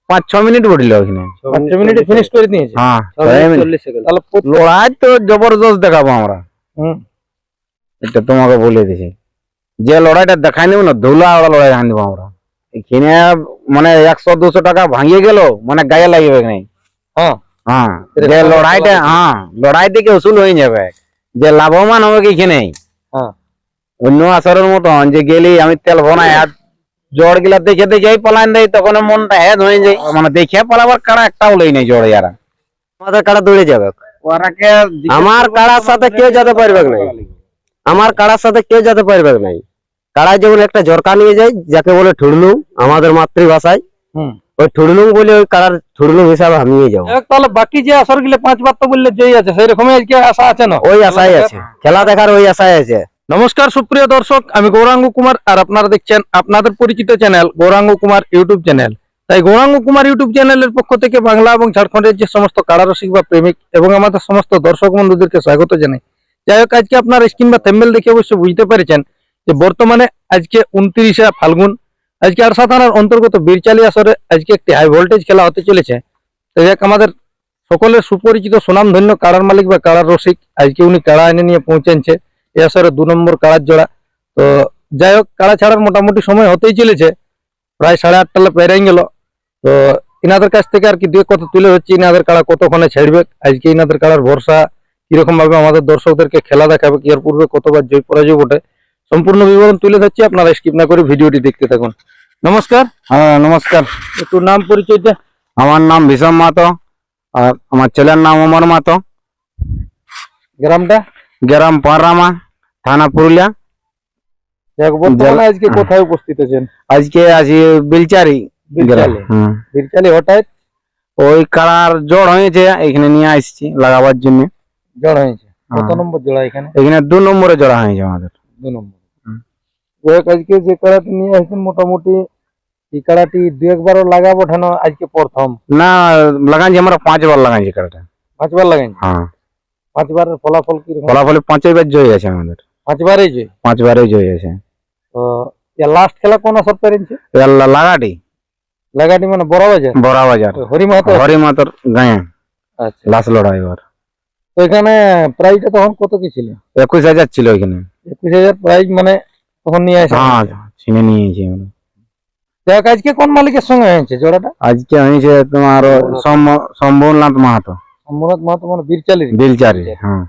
5-6 minute বটিল ওখানে। 5 মিনিটে finish করে দিয়েছে। হ্যাঁ 40 সেকেন্ড। তাহলে লড়াই তো জবরদস্ত দেখাবো আমরা, এটা তোমাকে বলে দিছি। যে লড়াইটা দেখাই নিব না, ধুলা ওরা লড়াই দেখাই দিব আমরা এখানে। মানে 100-200 টাকা ভাঙিয়ে গেল, মানে গায়ে লাগবে নাই। হ্যাঁ হ্যাঁ, যে লড়াইটা, হ্যাঁ লড়াই থেকে উসুল হয়ে যাবে, যে লাভবান হবে কি এখানে। হ্যাঁ অন্য আসরের মতন যে গেলি আমি তেল ভনাই আর জ্বর গিলা দেখে দেখেই পালাইন দেয়, তখন মনটা হেদ হয়ে যায়। মানে দেখে পালাবার কারা একটাও লই নাই জ্বর। ইয়ারা আমাদের কাড়া দৌড়ে যাবে। ওরাকে আমার কাড়ার সাথে কেউ যেতে পারবে নাই, আমার কাড়ার সাথে কেউ যেতে পারবে নাই। কাড়ায় যেমন একটা ঝরকা নিয়ে যায়, যাকে বলে ঠুড়লুং আমাদের মাতৃভাষায়, ওই ঠুড়লুং বলে ওই কাড়ার ঠুড়লুং হিসাবে আমি নিয়ে যাবো। তাহলে বাকি যে আসর গুলো 5 বার তো বললে জয়ী আছে, সেই রকমই আজকে আশা আছে না? ওই আশায় আছে, খেলা দেখার ওই আশায় আছে। নমস্কার সুপ্রিয় দর্শক, আমি গৌরাঙ্গ কুমার, আর আপনারা দেখছেন আপনাদের পরিচিত channel Gauranga Kumar YouTube channel. তাই গৌরাঙ্গ কুমার ইউটিউব চ্যানেলের পক্ষ থেকে বাংলা এবং ঝাড়খণ্ডের যে সমস্ত কাড়ারসিক বা প্রেমিক এবং আমাদের সমস্ত দর্শক বন্ধুদেরকে স্বাগত জানাই। যাই হোক, আজকে আপনারা স্ক্রিন বা থেম্বেল দেখে অবশ্যই বুঝতে পেরেছেন যে বর্তমানে আজকে 29শে ফাল্গুন, আজকে আরসা থানার অন্তর্গত বীরচালি আসরে আজকে একটি হাই ভোল্টেজ খেলা হতে চলেছে। তো যাক, আমাদের সকলের সুপরিচিত সুনামধন্য কাড়ার মালিক বা কাড়ার রসিক আজকে উনি কাড়া এনে নিয়ে পৌঁছেছে এই আসরে 2 নম্বর কাড়ার জোড়া। তো যাই হোক, কাড়া ছাড়ার মোটামুটি সময় হতেই চলেছে, প্রায় 8:30 পেরিয়ে গেল। তো ইনাদের কাছ থেকে আর কি দুই কথা তুলে হচ্ছে, ইনাদের কাড়া কতক্ষণে ছেড়বে, আজকে ইনাদের কাড়ার ভরসা কিরকম ভাবে আমাদের দর্শকদেরকে খেলা দেখাবে, কি এর পূর্বে কতবার জয় পরাজয় বটে, সম্পূর্ণ বিবরণ তুলে ধরছি। আপনারা স্কিপ না করে ভিডিওটি দেখতে থাকুন। নমস্কার। হ্যাঁ নমস্কার। একটু নাম পরিচয়টা। আমার নাম বিষম মাহাতো, আর আমার ছেলের নাম অমর মাহাতো। গ্রামটা? গ্রাম পারামা, থানা পুরুলিয়া। বর্তমানে আজকে কোথায় উপস্থিত আছেন? আজকে আছি বিলচারি। বীরচালি। বীরচালি হঠাৎ ওই কাড়ার জড় হয়েছে, এখানে নিয়ে আসছি লাগাবার জন্য। জোড়া হয়েছে? কত নম্বর জোড়া এখানে? এখানে 2 নম্বরে জড়া হয়েছে আমাদের। 2 নম্বর। যাই হোক, আজকে যে কাড়াটি নিয়ে আসছেন মোটামুটি এই কাড়াটি 2-1বারও লাগাবো ঠান, আজকে প্রথম? না, লাগাইছি আমরা 5 বার লাগাইছি কাড়াটা। 5 বার লাগাইছেন? হ্যাঁ। 5 বারের ফলাফল কি রকম? ফলাফলে 5 বার জয় আছে আমাদের। 5 বারই জয়? 5 বারেই জয় আছে। তো লাস্ট খেলা কোন আসর পেরেছে? লাগাটি। লাগাটি মানে বড় বাজার? বড়া বাজার, হরি মাহাতো? হরি মাতর গায়ে। আচ্ছা, লাস্ট লড়াই এবার। তো এখানে প্রাইসটা তখন কত কি ছিল? 21,000 ছিল এখানে। 21,000 প্রাইস, মানে তখন নিয়ে আসা? হ্যাঁ, ছিনে নিয়েছি আমরা। যাই হোক, আজকে কোন মালিকের সঙ্গে হয়েছে জোড়াটা? আজকে হয়েছে তোমার সম্ভবনাথ মাহাতো। সম্ভবনাথ মাহাতো মানে বীরচালির? বিলচারি। হ্যাঁ।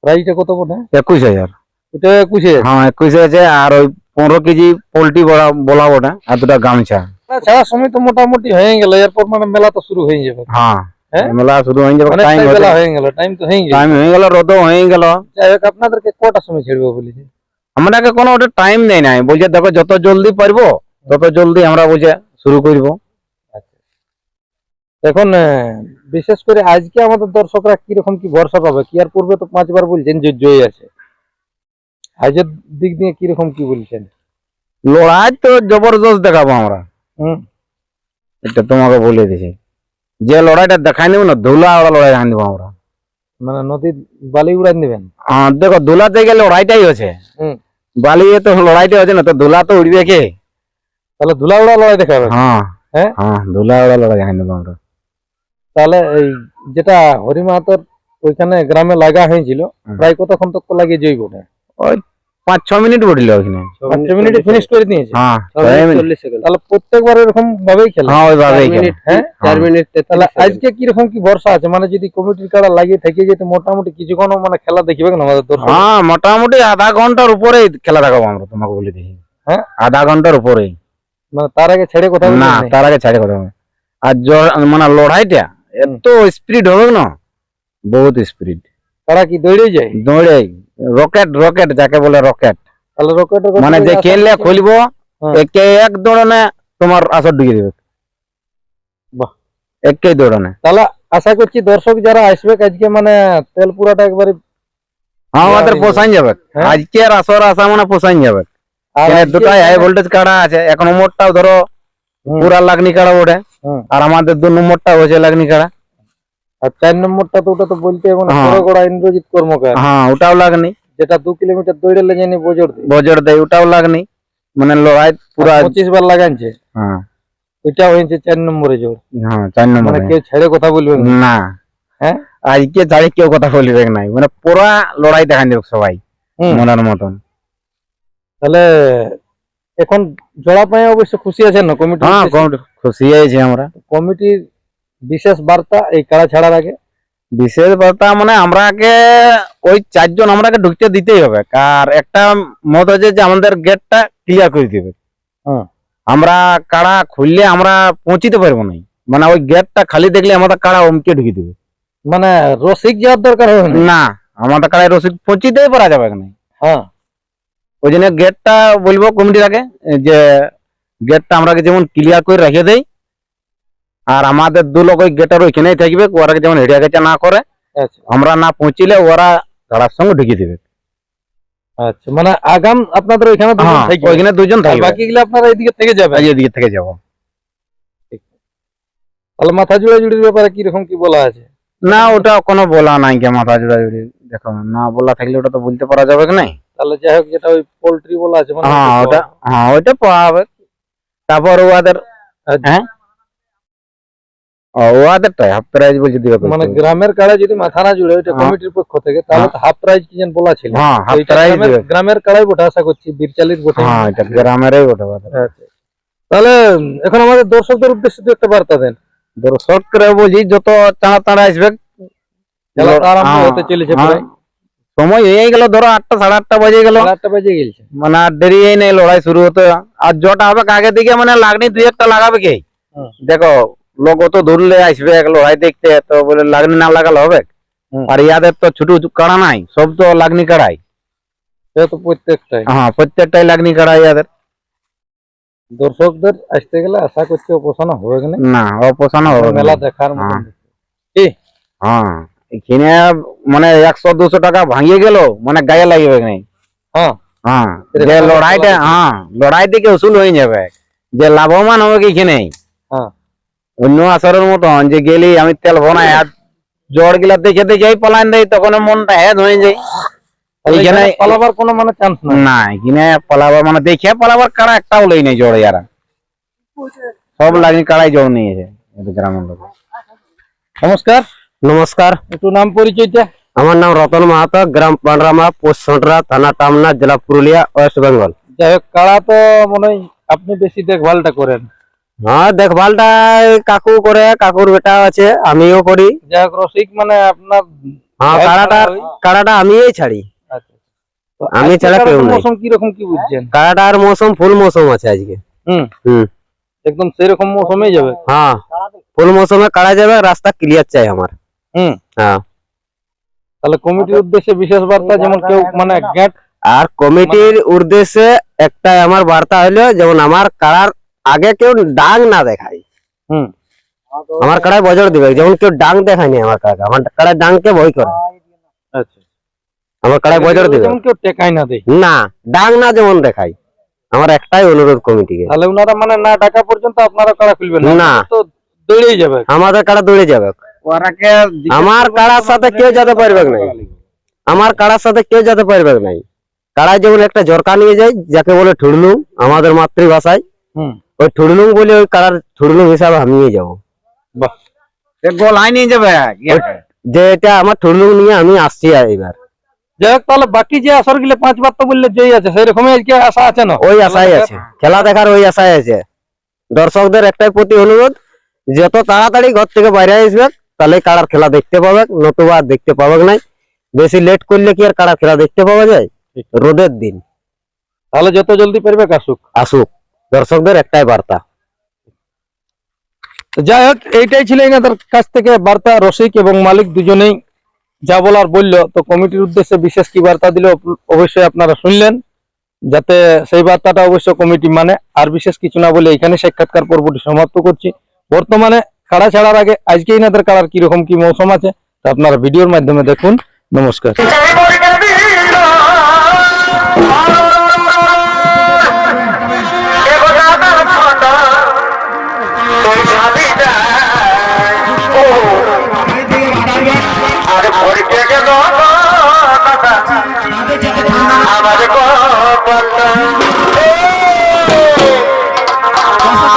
প্রাইসটা কত বটে? 21,000। এটা 21,000? হ্যাঁ 21,000। আর ওই 15 কেজি পোল্ট্রি বলা ওটা, আর 2টা গামছা। ছাড়ার সময় তো মোটামুটি হয়ে গেল, এরপর মানে মেলা তো শুরু হয়ে যাবে। হ্যাঁ, হ্যাঁ? মেলা শুরু হয়ে যাবে। অনেকটাই বেলা হয়ে গেল, টাইম তো হয়ে গেল। টাইম হয়ে গেল, রোদও হয়ে গেল। যাই হোক, আপনাদেরকে কটার সময় ছেড়বে বলেছে? আমাদেরকে কোনো ওটা টাইম নেই নাই, বলছে দেখো যত জলদি পারবো তত জলদি আমরা বুঝে শুরু করব। এখন বিশেষ করে আজকে আমাদের দর্শকরা কিরকম কি ভরসা পাবে, কি আর পূর্বে তো 5 বার বলছেন যে জয় আছে, আজের দিক দিয়ে কিরকম কি বলছেন? লড়াই তো জবরদস্ত দেখাবো আমরা, এটা তোমাকে বলে দিছি। যে লড়াইটা দেখাই নিব না, ধুলা ওরা লড়াই দেখাই দিব আমরা। মানে নদীর বালি উড়াই নেবেন? দেখো ধুলাতে গেলে লড়াইটাই আছে, বালিয়ে তো লড়াইটা আছে না, তো ধুলা তো উড়বে কে? তাহলে ধুলা উড়া লড়াই দেখাবে? হ্যাঁ হ্যাঁ, হ্যাঁ, ধুলা ওরা লড়াই দেখাই নেবো আমরা। তাহলে এই যেটা হরি মাহাতোর ওইখানে গ্রামে লাগা হয়েছিল, প্রায় কতক্ষণ তক লাগিয়ে জৈব? ওই 5-6 মিনিট বটিল ওখানে। 5 মিনিটে ফিনিশ করে দিয়েছে? হ্যাঁ 40 সেকেন্ড। তাহলে প্রত্যেকবার এরকম ভাবেই খেলে? হ্যাঁ ওইভাবেই খেলে। হ্যাঁ 4 মিনিট। তাহলে আজকে কিরকম কি ভরসা আছে, মানে যদি কমিটির কাড়া লাগিয়ে থেকে যেতে মোটামুটি কিছুক্ষণ মানে খেলা দেখবে না আমাদের দর্শক? হ্যাঁ, মোটামুটি আধা ঘন্টার উপরেই খেলা দেখাবো আমরা, তোমাকে বলে দিই। হ্যাঁ, আধা ঘন্টার উপরেই। মানে তার আগে ছেড়ে কথা না, তার আগে ছাড়ে কথা হবে। আর মানে লড়াইটা এত স্পিড হবে না, বহুত স্পিড। তারা কি দৌড়ে যায়? দৌড়ে রকেট যাকে বলে রকেট। তাহলে রকেটের মানে যে খেললে খুলবো একে এক দৌড়ানে তোমার আসর ঢুকে দেবে। বাহ, একে দৌড়ানে। তাহলে আশা করছি দর্শক যারা আসবে আজকে মানে তেল পুরাটা একবারে আমাদের পোষাই যাবে আজকের আসর আসা, মানে পোষাই যাবে। দুটাই হাই ভোল্টেজ কাড়া আছে, এক নম্বরটাও ধরো পুরা লাগনি কাড়া ওঠে, আর আমাদের 2 নম্বরটা হয়েছে লাগনি কাড়া। আর 4 নম্বরটা তো ওটা তো বলতে এখন বড়গড়া ইন্দ্রজিৎ কর্মকার। হ্যাঁ, ওটাও লাগনি, যেটা 2 কিলোমিটার দৌড়ে লেগে বজর দেয়, ওটাও লাগনি। মানে লড়াই পুরা 25 বার লাগাইছে। হ্যাঁ, ওইটা হয়েছে 4 নম্বরে জোর। হ্যাঁ 4 মানে নম্বরে। কেউ ছেড়ে কথা বলবে না। না হ্যাঁ আজকে ছাড়ি কেউ কথা বলিবে নাই, মানে পুরা লড়াই দেখান দেব সবাই হুম। মনের মতন। তাহলে এখন জোড়া পায়ে অবশ্য খুশি আছেন না কমিটি? হ্যাঁ খুশি হয়েছি আমরা। কমিটির বিশেষ বার্তা এই কাড়া ছাড়ার আগে? বিশেষ বার্তা মানে আমরাকে ওই 4 জন আমরাকে ঢুকতে দিতেই হবে, আর একটা মত হচ্ছে যে আমাদের গেটটা ক্লিয়ার করে দিবে। হুম। আমরা কাড়া খুললে আমরা পৌঁছিতে পারবো না, মানে ওই গেটটা খালি দেখলে আমাদের কাড়া অমকে ঢুকে দিবে। মানে রসিক যাওয়ার দরকার হবে না? না আমাদের কাড়ায় রসিদ পৌঁছিতেই পারা যাবে না। হ্যাঁ ওই জন্য গেটটা বলবো কমিটির আগে যে গেটটা আমরাকে যেমন ক্লিয়ার করে রেখে দেই, আর আমাদের 2 লোক ওই গেটের ওইখানেই থাকবে, ওরা যেমন হেঁটে গেছে না করে, আচ্ছা আমরা না পৌঁছিলে ওরা কাড়ার সঙ্গে ঢুকে দিবে। আচ্ছা, মানে আগাম আপনাদের ওইখানে দুজন হ্যাঁ থাকবে, ওইখানে 2 জন আর থাকবে, বাকিগুলো আপনারা এইদিকে থেকে যাবে। এদিকে থেকে যাবো। তাহলে মাথা জুড়ির ব্যাপারে কি রকম কি বলা আছে? না ওটা কোনো বলা নাই, কে মাথা জোড়াজুড়ি দেখো না বলা থাকলে ওটা তো বলতে পারা যাবে কি নাই। তাহলে যাই হোক, যেটা ওই পোল্ট্রি বলা আছে মানে হ্যাঁ ওটা, হ্যাঁ ওইটা পাওয়া হবে। তারপর ওদের হ্যাঁ ওদেরটা হাফ প্রাইজ বলছে দিবে, মানে গ্রামের কাড়া যদি মাথা না জুড়ে ওইটা হ্যাঁ। কমিটির পক্ষ থেকে, তাহলে হাফ প্রাইজ কি যেন বলা ছিল। হ্যাঁ হাফ ওইটা প্রাইজ দিবে। গ্রামের কাড়াই বটে, আশা করছি বীরচালির বটে। হ্যাঁ এটা গ্রামেরই বটে। আচ্ছা, তাহলে এখন আমাদের দর্শকদের উদ্দেশ্যে তো একটা বার্তা দেন। দর্শক করে বলছি যত তাড়াতাড়ি আসবে, খেলাটা আরম্ভ হ্যাঁ, হতে চলেছে হ্যাঁ। প্রায়। সময় হয়ে গেল, ধরো 8টা 8:30 বাজে গেল, 8টা বেজে গেছে। মানে আর দেরি নেই লড়াই শুরু হতে। আর জটা হবে আগে দিকে, মানে লাগনি 2-1টা লাগাবে কে। হুম। দেখো লোক অত ধরলে আসবে লড়াই দেখতে, তো বলে লাগনি না লাগালে হবে। হুম। আর ইয়াদের তো ছোট কাড়া নাই, সব তো লাগনি কাড়াই। সে তো প্রত্যেকটাই হ্যাঁ প্রত্যেকটাই লাগনি কাড়াই ইয়াদের। দর্শকদের আসতে গেলে আশা করছি অপসানা হবে না, না অপসানো হবে না। মেলা দেখার মতন। হ্যাঁ। কি হ্যাঁ এখানে মানে 100-200 টাকা ভাঙিয়ে গেল, মানে গায়ে লাগবে নাই। হ্যাঁ হ্যাঁ যে লড়াইটা, হ্যাঁ লড়াই থেকে উসুল হয়ে যাবে, যে লাভবান হবে এখানে। হ্যাঁ অন্য আসরের মতন যে গেলি আমি তেল ভনাই আর জ্বর গিলা দেখে দেখেই পালান দেয়, তখন মনটা হেদ হয়ে যায়। এইখানে পালাবার কোনো মানে চান্স নাই। না এখানে পালাবার মানে দেখে পালাবার কারা একটাও লই নেই জ্বর, ইয়ারা সব লাগনি কাড়াই জ্বর নিয়েছে গ্রামের লোক। নমস্কার। নমস্কার, একটু নাম পরিচয়টা? আমার নাম রতন মাহাতো, গ্রাম পান্ডরামা, পোস্ট সন্টরা, থানা টামনা, জেলা পুরুলিয়া, ওয়েস্ট বেঙ্গল। যাই হোক, কাড়া তো মনে হয় আপনি বেশি দেখভালটা করেন। হ্যাঁ দেখভালটা কাকু করে, কাকুর বেটা আছে, আমিও করি। যাই হোক, রসিক মানে আপনার। হ্যাঁ কাড়াটা আমিই ছাড়ি, আচ্ছা, তো আমি আজকে ছাড়া কাড়াটার কেউ নাই। মৌসুম কিরকম কি বুঝছেন? কাড়াটার মৌসুম ফুল মৌসুম আছে আজকে। হুম হুম। একদম সেরকম মৌসুমেই যাবে। হ্যাঁ ফুল মৌসুমে কাড়া যাবে, রাস্তা ক্লিয়ার চাই আমার। হুম। হ্যাঁ তাহলে কমিটির উদ্দেশ্যে বিশেষ বার্তা, যেমন কেউ মানে গেট। আর কমিটির উদ্দেশ্যে একটা আমার বার্তা হলো, যেমন আমার কাড়ার আগে কেউ ডাং না দেখায়। হুম। আমার কাড়ায় বজর দিবে, যেমন কেউ ডাং দেখায়নি আমার কাড়া, আমার কাড়ায় ডাংকে ভয় করে। আচ্ছা, আমার কাড়ায় বজর দিবে যেমন কেউ টেকাই না দেয়। না, ডাং না যেমন দেখাই। আমার একটাই অনুরোধ কমিটিকে, তাহলে ওনারা মানে না টাকা পর্যন্ত আপনারা কাড়া খুলবেন না। তো দৌড়েই যাবে। আমাদের কাড়া দৌড়ে যাবে। ওরাকে আমার কাড়ার সাথে কেউ যেতে পারবে না, আমার কাড়ার সাথে কেউ যেতে পারবে না। কাড়ায় যেমন একটা জরকা নিয়ে যায়, যাকে বলে ঠুড়লুং আমাদের মাতৃভাষায়। হুম। ওই ঠুড়লুং বলে ওই কাড়ার ঠুড়লুং হিসাবে আমিই যাবো। বাহ, গোলাই নিয়ে যাবে। যে এটা আমার ঠুড়লুং নিয়ে আমি আসছি এবার। যাই হোক, তাহলে বাকি যে আসর গুলো 5 বার তো বললে যেই আছে, সেরকমই আজকে আশা আছে না? ওই আশাই আছে, খেলা দেখার ওই আশাই আছে। দর্শকদের একটাই প্রতি অনুরোধ, যত তাড়াতাড়ি ঘর থেকে বাইরে আসবে, তাহলে কাড়ার খেলা দেখতে পাবে, নতুবা আর দেখতে পাবে না। বেশি লেট করলে কি আর কাড়ার খেলা দেখতে পাওয়া যায়? রোদের দিন তাহলে যত জলদি পারবে আসুক। আসুক, দর্শকদের একটাই বার্তা। তো যাই হোক, এইটাই ছিল এনাদের কাছ থেকে বার্তা। রসিক এবং মালিক দুজনেই যা বলার বললো। তো কমিটির উদ্দেশ্যে বিশেষ কি বার্তা দিল অবশ্যই আপনারা শুনলেন, যাতে সেই বার্তাটা অবশ্য কমিটি মানে। আর বিশেষ কিছু না বলে এখানে সাক্ষাৎকার পর্বটি সমাপ্ত করছি। বর্তমানে কাড়া ছাড়ার আগে আজকে এনাদের কাড়ার কিরকম কি মৌসুম আছে তা আপনারা ভিডিওর মাধ্যমে দেখুন। নমস্কার।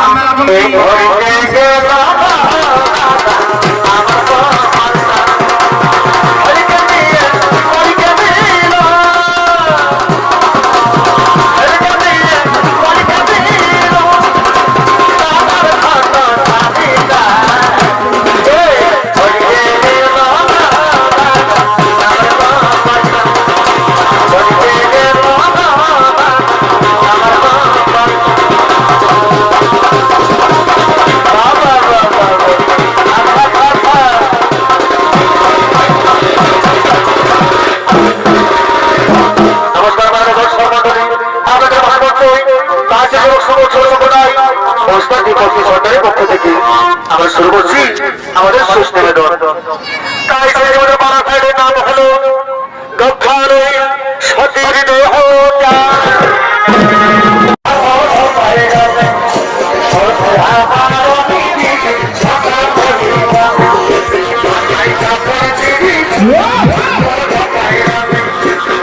আমার এই ঘরে গেল আমরা শুরু করছি আমাদের শেষ নিবেদন। তাই আমাদের পাড়া সাইডের নাম হলো গফারে সতীর দেহটা। Yeah!